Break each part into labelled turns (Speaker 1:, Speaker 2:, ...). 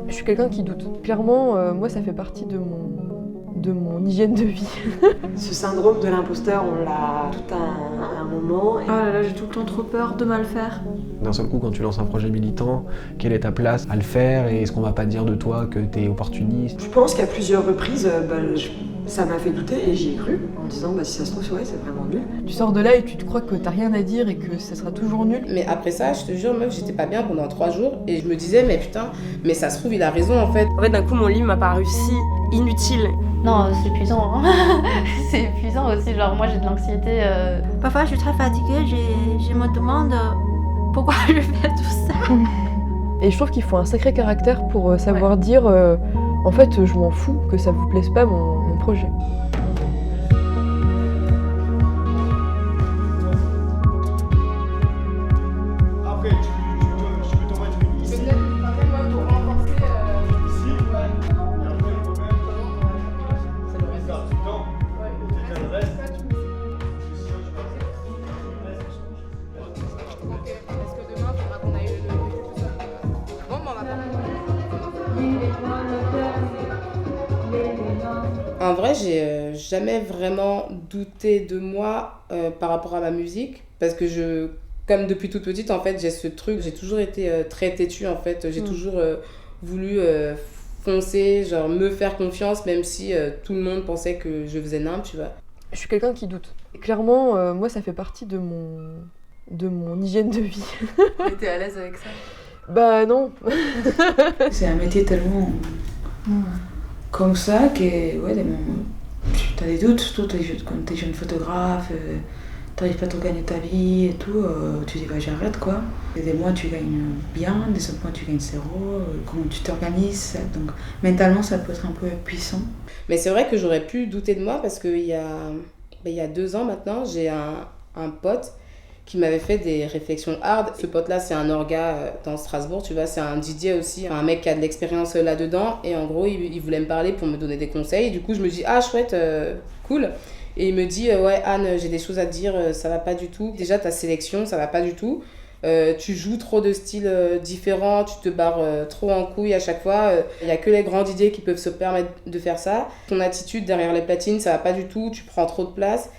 Speaker 1: Je suis quelqu'un qui doute. Clairement, moi, ça fait partie de mon hygiène de vie.
Speaker 2: Ce syndrome de l'imposteur, on l'a tout un moment.
Speaker 3: Oh là là, j'ai tout le temps trop peur de mal faire.
Speaker 4: D'un seul coup, quand tu lances un projet militant, quelle est ta place à le faire et est-ce qu'on va pas dire de toi que t'es opportuniste?
Speaker 2: Je pense qu'à plusieurs reprises, ça m'a fait douter et j'y ai cru en me disant si ça se trouve, ouais, c'est vraiment nul.
Speaker 1: Tu sors de là et tu te crois que t'as rien à dire et que ça sera toujours nul.
Speaker 5: Mais après ça, je te jure, meuf, j'étais pas bien pendant 3 jours et je me disais, mais putain, mais ça se trouve, il a raison en fait.
Speaker 6: En fait, d'un coup, mon livre m'a paru si inutile.
Speaker 7: Non, c'est épuisant. Hein. C'est épuisant aussi. Genre, moi, j'ai de l'anxiété.
Speaker 8: Parfois, je suis très fatiguée. Je me demande pourquoi je fais tout ça.
Speaker 1: Et je trouve qu'il faut un sacré caractère pour savoir dire en fait, je m'en fous que ça vous plaise pas mon projet.
Speaker 9: Après, je peux t'envoyer une liste.
Speaker 5: Peut-être, après, moi, pour renforcer.
Speaker 9: Ici, et après, quand même,
Speaker 5: Ça doit
Speaker 9: on
Speaker 5: rester.
Speaker 9: garde du temps. Et quelqu'un le reste.
Speaker 5: Ok, parce que demain, il faudra qu'on aille le tout ça. Bon, on va pas. En vrai, j'ai jamais vraiment douté de moi par rapport à ma musique, parce que comme depuis toute petite, en fait, j'ai ce truc, j'ai toujours été très têtue, en fait, j'ai toujours voulu foncer, genre me faire confiance, même si tout le monde pensait que je faisais nimp, tu vois.
Speaker 1: Je suis quelqu'un qui doute. Et clairement, moi, ça fait partie de mon hygiène de vie.
Speaker 6: T'es à l'aise avec ça?
Speaker 1: Bah non.
Speaker 10: C'est un métier tellement comme ça que ouais, tu as des doutes, surtout quand tu es jeune photographe, t'arrives pas à gagner ta vie et tout, tu dis bah j'arrête quoi. Et des mois tu gagnes bien, des autres mois tu gagnes zéro, comment tu t'organises, donc mentalement ça peut être un peu puissant.
Speaker 5: Mais c'est vrai que j'aurais pu douter de moi parce qu'il y a 2 ans maintenant, j'ai un pote qui m'avait fait des réflexions hard. Ce pote-là, c'est un orga dans Strasbourg, tu vois, c'est un DJ aussi, un mec qui a de l'expérience là-dedans. Et en gros, il voulait me parler pour me donner des conseils. Du coup, je me dis, ah chouette, cool. Et il me dit, ouais Anne, j'ai des choses à te dire, ça va pas du tout. Déjà, ta sélection, ça va pas du tout. Tu joues trop de styles différents, tu te barres trop en couille à chaque fois. Il y a que les grands DJ qui peuvent se permettre de faire ça. Ton attitude derrière les platines, ça va pas du tout, tu prends trop de place.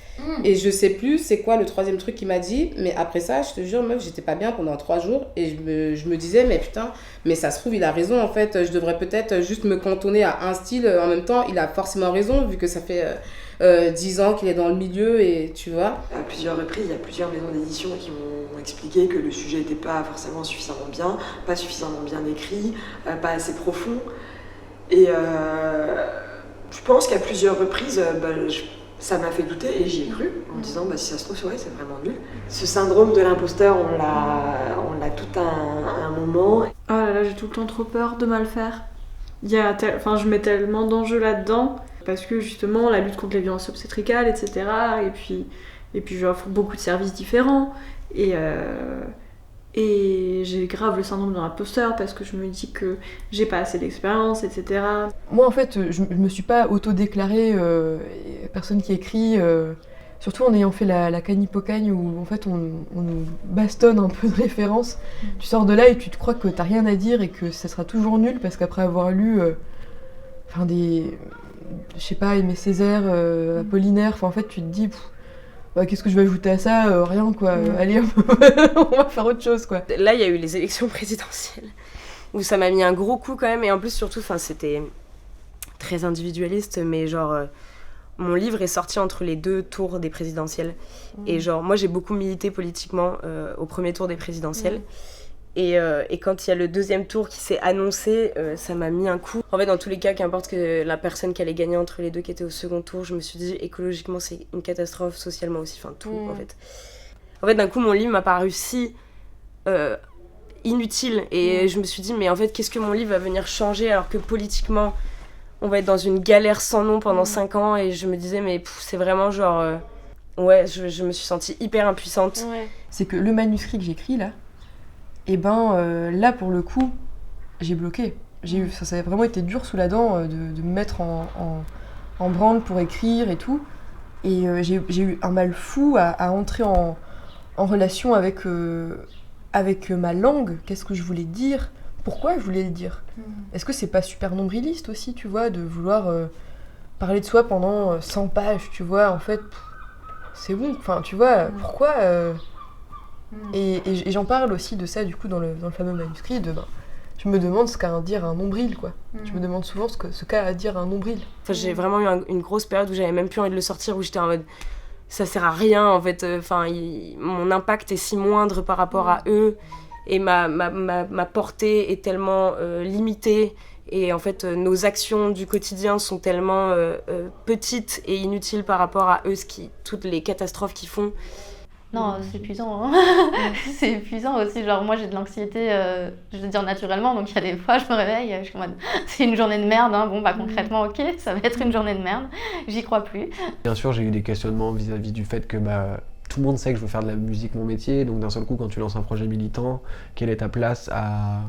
Speaker 5: Et je sais plus c'est quoi le 3e truc qu'il m'a dit, mais après ça, je te jure, meuf, j'étais pas bien pendant 3 jours et je me disais, mais putain, mais ça se trouve, il a raison en fait, je devrais peut-être juste me cantonner à un style. En même temps, il a forcément raison vu que ça fait 10 ans qu'il est dans le milieu et tu vois.
Speaker 2: À plusieurs reprises, il y a plusieurs maisons d'édition qui m'ont expliqué que le sujet n'était pas forcément suffisamment bien, pas suffisamment bien écrit, pas assez profond. Et je pense qu'à plusieurs reprises, ça m'a fait douter et j'y ai cru en me disant si ça se trouve, ouais, c'est vraiment nul. Ce syndrome de l'imposteur, on l'a tout un moment.
Speaker 3: Oh là là, j'ai tout le temps trop peur de mal faire. Je mets tellement d'enjeux là-dedans parce que justement la lutte contre les violences obstétricales, etc. Et puis j'offre beaucoup de services différents et j'ai grave le syndrome de l'imposteur parce que je me dis que j'ai pas assez d'expérience, etc.
Speaker 1: Moi, en fait, je me suis pas auto-déclarée personne qui écrit, surtout en ayant fait la Cagnipocagne où en fait on nous bastonne un peu de références. Tu sors de là et tu te crois que t'as rien à dire et que ça sera toujours nul parce qu'après avoir lu je sais pas, Aimé Césaire, Apollinaire, en fait tu te dis qu'est-ce que je vais ajouter à ça, rien quoi, allez on va faire autre chose quoi.
Speaker 6: Là, il y a eu les élections présidentielles où ça m'a mis un gros coup quand même, et en plus surtout, c'était très individualiste, mais genre mon livre est sorti entre les 2 tours des présidentielles. Et genre moi j'ai beaucoup milité politiquement au premier tour des présidentielles. Et quand il y a le 2e tour qui s'est annoncé, ça m'a mis un coup. En fait, dans tous les cas, qu'importe que la personne qui allait gagner entre les 2 qui étaient au second tour, je me suis dit, écologiquement, c'est une catastrophe, socialement aussi, tout, en fait. En fait, d'un coup, mon livre m'a paru si inutile. Et je me suis dit, mais en fait, qu'est-ce que mon livre va venir changer alors que politiquement, on va être dans une galère sans nom pendant 5 ans. Et je me disais, mais c'est vraiment genre... ouais, je me suis sentie hyper impuissante.
Speaker 1: Ouais. C'est que le manuscrit que j'écris, là, là pour le coup j'ai bloqué. Ça a vraiment été dur sous la dent de me mettre en branle pour écrire et tout, et j'ai eu un mal fou à entrer en relation avec ma langue, qu'est-ce que je voulais dire, pourquoi je voulais le dire. Est-ce que c'est pas super nombriliste aussi, tu vois, de vouloir parler de soi pendant 100 pages, tu vois, en fait, c'est bon, enfin, tu vois, pourquoi et j'en parle aussi de ça, du coup, dans le fameux manuscrit, je me demande ce qu'a à dire un nombril, quoi. Je me demande souvent ce qu'a à dire un nombril.
Speaker 6: Enfin, j'ai vraiment eu une grosse période où j'avais même plus envie de le sortir, où j'étais en mode ça sert à rien en fait. Enfin, mon impact est si moindre par rapport à eux et ma portée est tellement limitée et en fait nos actions du quotidien sont tellement petites et inutiles par rapport à eux, toutes les catastrophes qu'ils font.
Speaker 7: Non, c'est épuisant. Hein. C'est épuisant aussi. Genre, moi, j'ai de l'anxiété, je veux dire naturellement. Donc, il y a des fois, je me réveille, je suis en mode, c'est une journée de merde. Hein. Bon, bah, concrètement, ok, ça va être une journée de merde. J'y crois plus.
Speaker 4: Bien sûr, j'ai eu des questionnements vis-à-vis du fait que tout le monde sait que je veux faire de la musique mon métier. Donc, d'un seul coup, quand tu lances un projet militant, quelle est ta place à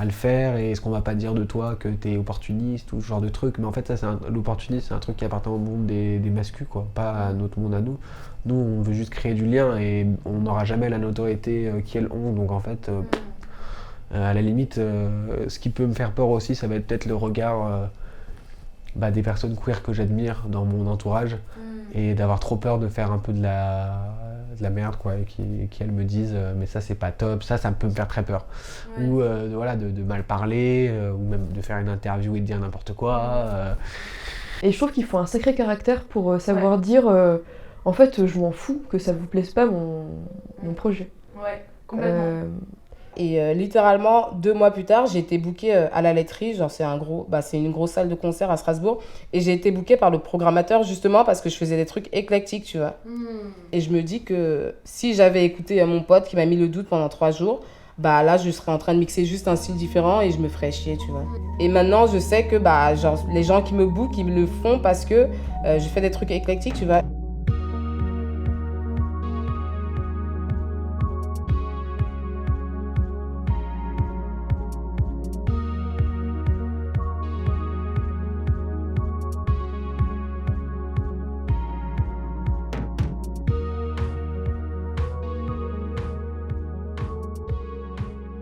Speaker 4: le faire et est-ce qu'on va pas dire de toi que t'es opportuniste ou ce genre de truc. Mais en fait, ça, l'opportunisme, c'est un truc qui appartient au monde des mascus, quoi, pas à notre monde à nous. Nous, on veut juste créer du lien et on n'aura jamais la notoriété qu'elles ont. Donc en fait, à la limite, ce qui peut me faire peur aussi, ça va être peut-être le regard des personnes queer que j'admire dans mon entourage et d'avoir trop peur de faire un peu de la merde, quoi, et qu'elles me disent mais ça c'est pas top, ça peut me faire très peur. Ou de mal parler, ou même de faire une interview et de dire n'importe quoi.
Speaker 1: Et je trouve qu'il faut un sacré caractère pour savoir dire en fait je m'en fous que ça vous plaise pas mon projet.
Speaker 10: Ouais, complètement.
Speaker 5: Et littéralement 2 mois plus tard, j'ai été bookée à la laiterie, genre c'est une grosse salle de concert à Strasbourg, et j'ai été bookée par le programmateur justement parce que je faisais des trucs éclectiques, tu vois. Et je me dis que si j'avais écouté mon pote qui m'a mis le doute pendant 3 jours, là je serais en train de mixer juste un style différent et je me ferais chier, tu vois. Et maintenant je sais que genre, les gens qui me bookent, ils le font parce que je fais des trucs éclectiques, tu vois.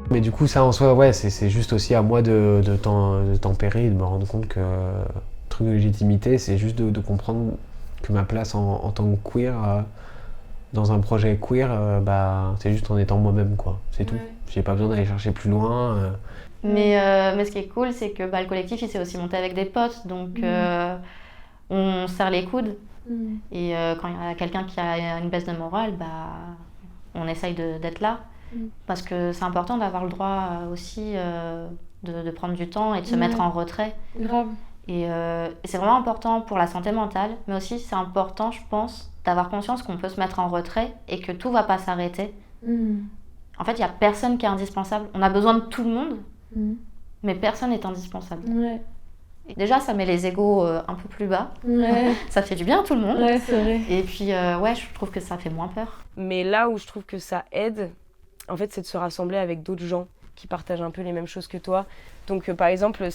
Speaker 4: Mais du coup, ça en soi, ouais, c'est juste aussi à moi de tempérer et de me rendre compte que le truc de légitimité, c'est juste de comprendre que ma place en tant que queer, dans un projet queer, c'est juste en étant moi-même, quoi. C'est tout. J'ai pas besoin d'aller chercher plus loin.
Speaker 7: Mais ce qui est cool, c'est que le collectif, il s'est aussi monté avec des potes, donc on serre les coudes. Et quand il y a quelqu'un qui a une baisse de morale, on essaye d'être là. Parce que c'est important d'avoir le droit aussi de prendre du temps et de se mettre en retrait.
Speaker 3: Grave.
Speaker 7: Et c'est vraiment important pour la santé mentale, mais aussi c'est important, je pense, d'avoir conscience qu'on peut se mettre en retrait et que tout va pas s'arrêter. En fait, il n'y a personne qui est indispensable. On a besoin de tout le monde, mais personne n'est indispensable.
Speaker 3: Ouais.
Speaker 7: Et déjà, ça met les égos un peu plus bas.
Speaker 3: Ouais.
Speaker 7: Ça fait du bien à tout le monde.
Speaker 3: Ouais, c'est vrai.
Speaker 7: Et puis, je trouve que ça fait moins peur.
Speaker 6: Mais là où je trouve que ça aide, en fait, c'est de se rassembler avec d'autres gens qui partagent un peu les mêmes choses que toi. Donc, par exemple,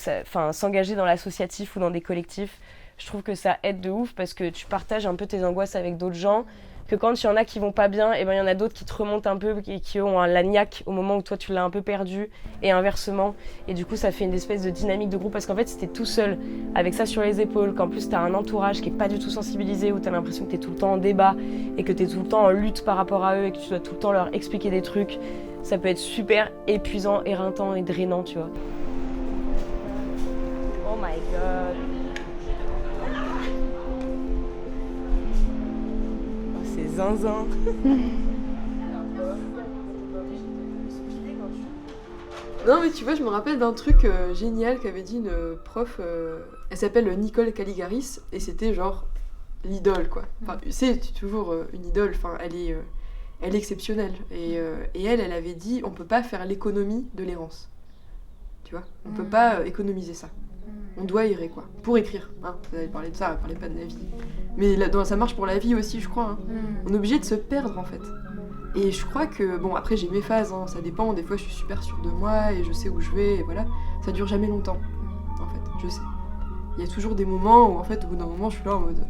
Speaker 6: s'engager dans l'associatif ou dans des collectifs, je trouve que ça aide de ouf parce que tu partages un peu tes angoisses avec d'autres gens. Que quand il y en a qui vont pas bien, il y en a d'autres qui te remontent un peu et qui ont la niaque au moment où toi tu l'as un peu perdu et inversement. Et du coup, ça fait une espèce de dynamique de groupe parce qu'en fait, si t'es tout seul avec ça sur les épaules, qu'en plus t'as un entourage qui est pas du tout sensibilisé, où t'as l'impression que t'es tout le temps en débat et que t'es tout le temps en lutte par rapport à eux et que tu dois tout le temps leur expliquer des trucs, ça peut être super épuisant, éreintant et drainant, tu vois. Oh my god. C'est zinzin.
Speaker 1: Non mais tu vois, je me rappelle d'un truc génial qu'avait dit une prof, elle s'appelle Nicole Caligaris, et c'était genre l'idole, quoi. Enfin, c'est toujours une idole, enfin, elle est exceptionnelle. Et elle avait dit, on peut pas faire l'économie de l'errance. Tu vois, on peut pas économiser ça. On doit errer, quoi. Pour écrire, hein. Vous avez parlé de ça, elle parlait pas de la vie. Mais ça marche pour la vie aussi, je crois. Hein. On est obligé de se perdre, en fait. Et je crois que, bon, après j'ai mes phases, hein, ça dépend. Des fois je suis super sûre de moi et je sais où je vais, et voilà. Ça dure jamais longtemps, en fait, je sais. Il y a toujours des moments où, en fait, au bout d'un moment, je suis là en mode...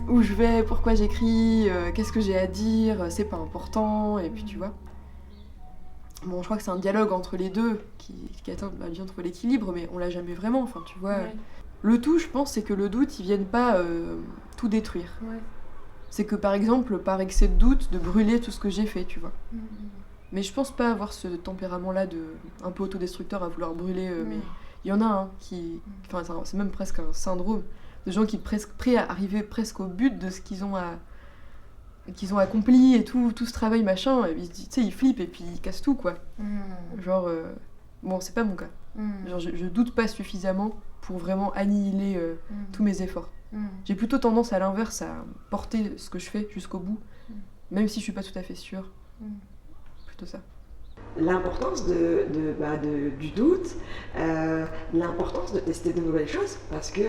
Speaker 1: Où je vais, pourquoi j'écris, qu'est-ce que j'ai à dire, c'est pas important, et puis tu vois. Bon, je crois que c'est un dialogue entre les deux qui atteint bien trouver l'équilibre, mais on l'a jamais vraiment, enfin tu vois.
Speaker 3: Ouais.
Speaker 1: Le tout, je pense, c'est que le doute, il vienne pas tout détruire.
Speaker 3: Ouais.
Speaker 1: C'est que par exemple, par excès de doute, de brûler tout ce que j'ai fait, tu vois. Mais je pense pas avoir ce tempérament-là un peu autodestructeur à vouloir brûler, mais il y en a un qui... Enfin, c'est même presque un syndrome de gens qui prêts à arriver presque au but de ce qu'ils ont accompli et tout ce travail machin, et tu sais, ils flippent et puis ils cassent tout, quoi. Genre, bon, c'est pas mon cas. Genre, je doute pas suffisamment pour vraiment annihiler tous mes efforts. J'ai plutôt tendance à l'inverse à porter ce que je fais jusqu'au bout, même si je suis pas tout à fait sûre. Plutôt ça.
Speaker 2: L'importance du doute, l'importance de tester de nouvelles choses, parce que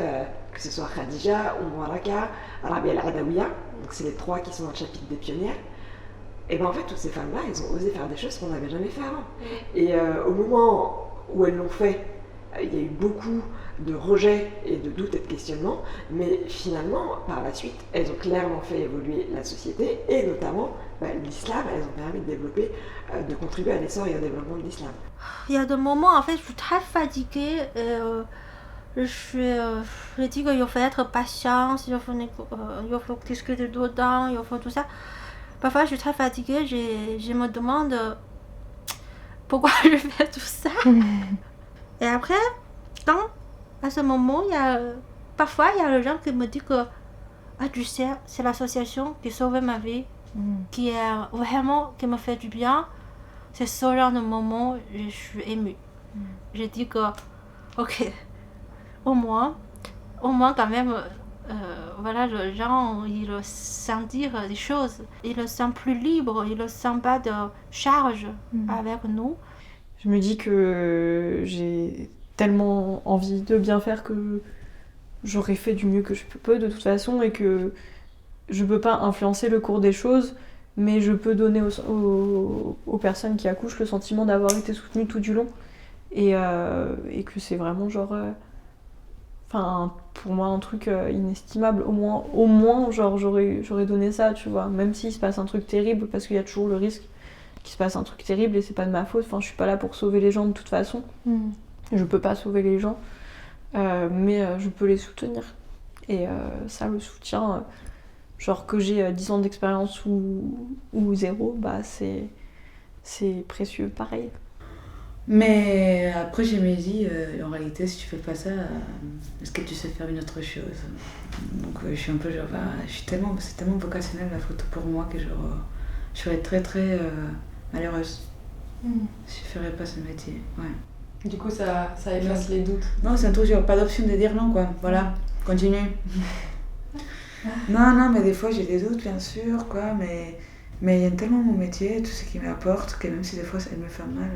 Speaker 2: ce soit Khadija, Waraka, Rabia al-Adawiya, donc c'est les 3 qui sont dans le chapitre des pionnières, et ben en fait toutes ces femmes-là, elles ont osé faire des choses qu'on n'avait jamais fait avant. Et au moment où elles l'ont fait, il y a eu beaucoup de rejets et de doutes et de questionnements, mais finalement, par la suite, elles ont clairement fait évoluer la société, et notamment l'islam, elles ont permis de développer, de contribuer à l'essor et au développement de l'islam.
Speaker 8: Il y a des moments, en fait, je suis très fatiguée. Je dis qu'il faut être patient, il faut discuter dedans, il faut tout ça. Parfois, je suis très fatiguée, je me demande pourquoi je fais tout ça. Et après, à ce moment, parfois, il y a les gens qui me disent que tu sais, c'est l'association qui sauve ma vie, qui est vraiment, qui me fait du bien. C'est ce genre de moment, je suis émue. Je dis que, ok, au moins quand même, voilà, les gens, ils sentent dire des choses. Ils le sentent plus libre, ils ne sentent pas de charge avec nous.
Speaker 3: Je me dis que j'ai tellement envie de bien faire que j'aurais fait du mieux que je peux de toute façon, et que je peux pas influencer le cours des choses, mais je peux donner aux personnes qui accouchent le sentiment d'avoir été soutenues tout du long, et que c'est vraiment genre pour moi un truc inestimable. Au moins genre j'aurais donné ça, tu vois, même s'il se passe un truc terrible, parce qu'il y a toujours le risque qu'il se passe un truc terrible et c'est pas de ma faute. Enfin, je suis pas là pour sauver les gens de toute façon. Je peux pas sauver les gens, mais je peux les soutenir. Et ça, le soutien, genre que j'ai 10 ans d'expérience ou 0, bah c'est précieux, pareil.
Speaker 10: Mais après, je me dis, en réalité, si tu fais pas ça, est-ce que tu sais faire une autre chose? Donc je suis un peu genre, c'est tellement vocationnel la photo pour moi que genre, je serais très très malheureuse. Je ferais pas ce métier, ouais.
Speaker 1: Du coup, ça efface les doutes.
Speaker 10: Non, c'est un truc, genre pas d'option de dire non, quoi. Voilà, continue. Non, mais des fois j'ai des doutes, bien sûr, quoi, mais il y a tellement mon métier, tout ce qui m'apporte, que même si des fois ça me fait mal.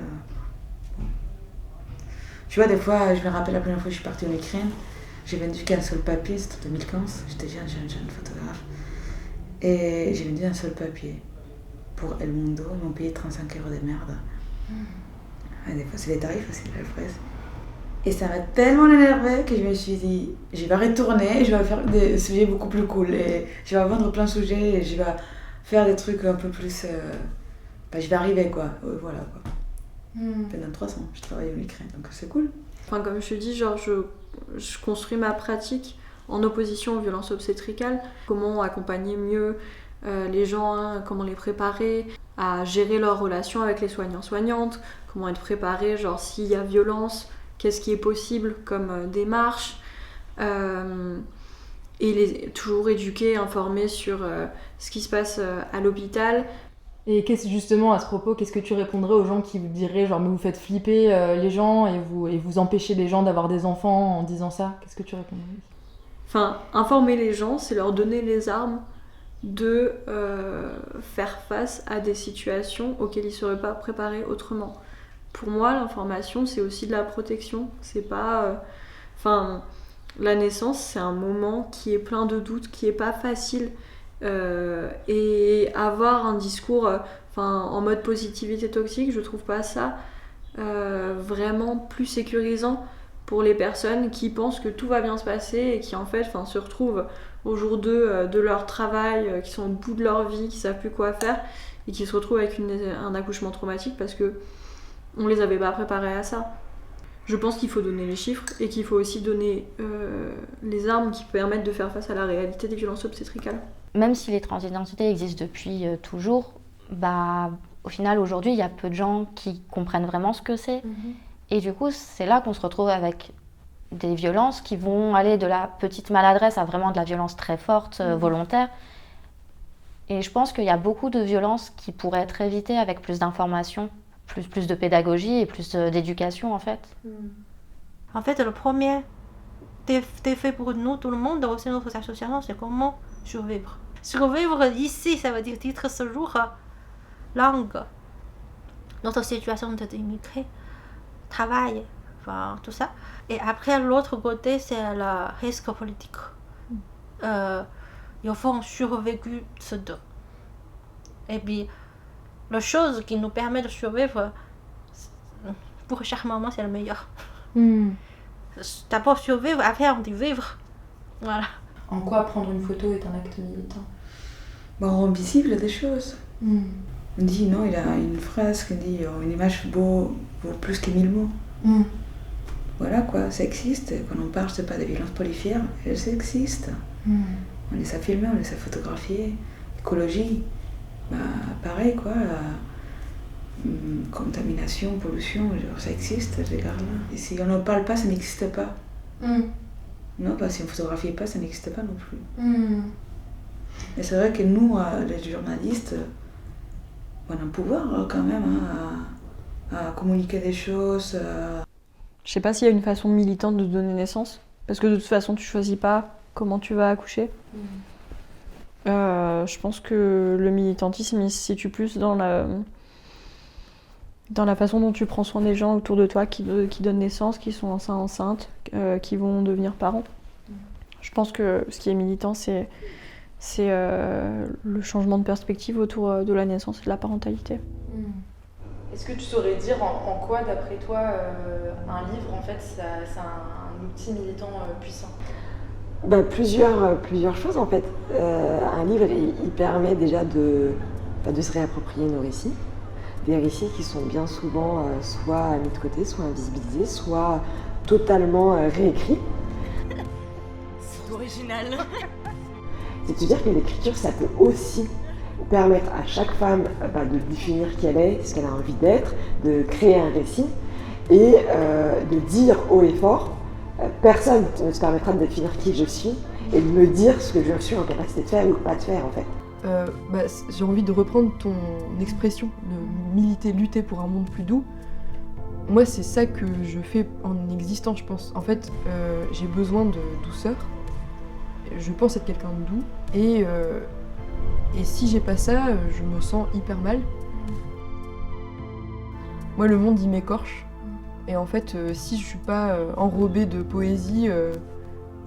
Speaker 10: Tu vois, des fois, je me rappelle la première fois que je suis partie en Ukraine, j'ai vendu qu'un seul papier, c'était en 2015, j'étais jeune photographe. Et j'ai vendu un seul papier. Pour El Mundo, ils m'ont payé 35 € de merde. Des fois, c'est les tarifs aussi de la presse. Et ça m'a tellement énervée que je me suis dit, je vais retourner et je vais faire des sujets beaucoup plus cool. Et je vais vendre plein de sujets et je vais faire des trucs un peu plus... je vais arriver, quoi. Voilà, quoi. Pendant 3 ans, je travaille en Ukraine, donc c'est cool.
Speaker 3: Enfin, comme je te dis, genre, je construis ma pratique en opposition aux violences obstétricales. Comment accompagner mieux les gens, comment les préparer à gérer leurs relations avec les soignants-soignantes, comment être préparé, genre s'il y a violence, qu'est-ce qui est possible comme démarche, et toujours éduquer, informer sur ce qui se passe à l'hôpital.
Speaker 11: Et justement, à ce propos, qu'est-ce que tu répondrais aux gens qui vous diraient genre mais vous faites flipper les gens et vous empêchez les gens d'avoir des enfants en disant ça? Qu'est-ce que tu répondrais?
Speaker 3: Enfin, informer les gens, c'est leur donner les armes de faire face à des situations auxquelles ils ne seraient pas préparés autrement. Pour moi, l'information, c'est aussi de la protection. C'est pas... la naissance, c'est un moment qui est plein de doutes, qui est pas facile. Et avoir un discours en mode positivité toxique, je trouve pas ça vraiment plus sécurisant pour les personnes qui pensent que tout va bien se passer et qui en fait se retrouvent au jour 2 de leur travail, qui sont au bout de leur vie, qui savent plus quoi faire et qui se retrouvent avec un accouchement traumatique, parce que on les avait pas préparés à ça. Je pense qu'il faut donner les chiffres et qu'il faut aussi donner les armes qui permettent de faire face à la réalité des violences obstétricales.
Speaker 7: Même si les transidentités existent depuis toujours, au final aujourd'hui il y a peu de gens qui comprennent vraiment ce que c'est. Et du coup c'est là qu'on se retrouve avec des violences qui vont aller de la petite maladresse à vraiment de la violence très forte, volontaire. Et je pense qu'il y a beaucoup de violences qui pourraient être évitées avec plus d'informations, plus de pédagogie et plus d'éducation en fait.
Speaker 8: En fait, le premier défi pour nous, tout le monde, aussi notre association, c'est comment survivre. Survivre ici, ça veut dire titre ce jour, langue, notre situation d'immigré, travail, enfin tout ça. Et après, l'autre côté, c'est le risque politique. Il faut survécu ces deux. Et puis, la chose qui nous permet de survivre, pour chaque moment, c'est le meilleur. D'abord survivre, après on dit vivre. Voilà.
Speaker 11: En quoi prendre une photo est un acte militant?
Speaker 10: On rend visible des choses. On dit, non, il a une phrase qui dit une image vaut plus que 1000 mots. Voilà quoi, ça existe. Quand on parle, c'est pas de violences policières, elles existent. On les a filmées, on les a photographiées. Écologie, pareil quoi. Contamination, pollution, ça existe, je regarde là. Et si on n'en parle pas, ça n'existe pas. Non, si on ne photographie pas, ça n'existe pas non plus. Et c'est vrai que nous, les journalistes, on a un pouvoir quand même à communiquer des choses.
Speaker 3: Je sais pas s'il y a une façon militante de donner naissance, parce que de toute façon, tu choisis pas comment tu vas accoucher. Je pense que le militantisme il se situe plus dans la façon dont tu prends soin des gens autour de toi qui donnent naissance, qui sont enceintes, qui vont devenir parents. Je pense que ce qui est militant, c'est le changement de perspective autour de la naissance et de la parentalité.
Speaker 11: Est-ce que tu saurais dire en quoi, d'après toi, un livre, en fait, c'est un outil militant puissant?
Speaker 2: Plusieurs choses en fait. Un livre, il permet déjà de se réapproprier nos récits. Des récits qui sont bien souvent soit mis de côté, soit invisibilisés, soit totalement réécrits.
Speaker 6: C'est original.
Speaker 2: C'est-à-dire que l'écriture, ça peut aussi permettre à chaque femme de définir qui elle est, ce qu'elle a envie d'être, de créer un récit et de dire haut et fort, personne ne se permettra de définir qui je suis et de me dire ce que je suis en capacité de faire ou pas de faire en fait.
Speaker 1: J'ai envie de reprendre ton expression de militer, lutter pour un monde plus doux. Moi, c'est ça que je fais en existant, je pense. En fait, j'ai besoin de douceur. Je pense être quelqu'un de doux. Et si j'ai pas ça, je me sens hyper mal. Moi, le monde, il m'écorche. Et en fait, si je suis pas enrobée de poésie,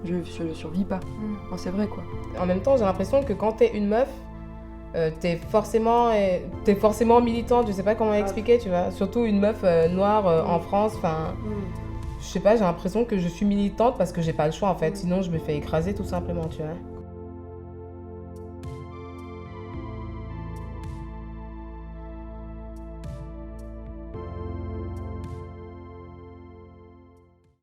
Speaker 1: je ne survis pas. Enfin, c'est vrai, quoi.
Speaker 5: En même temps, j'ai l'impression que quand t'es une meuf, t'es forcément militante, je sais pas comment expliquer, tu vois. Surtout une meuf noire en France, enfin... Je sais pas, j'ai l'impression que je suis militante parce que j'ai pas le choix en fait, sinon je me fais écraser tout simplement, tu vois.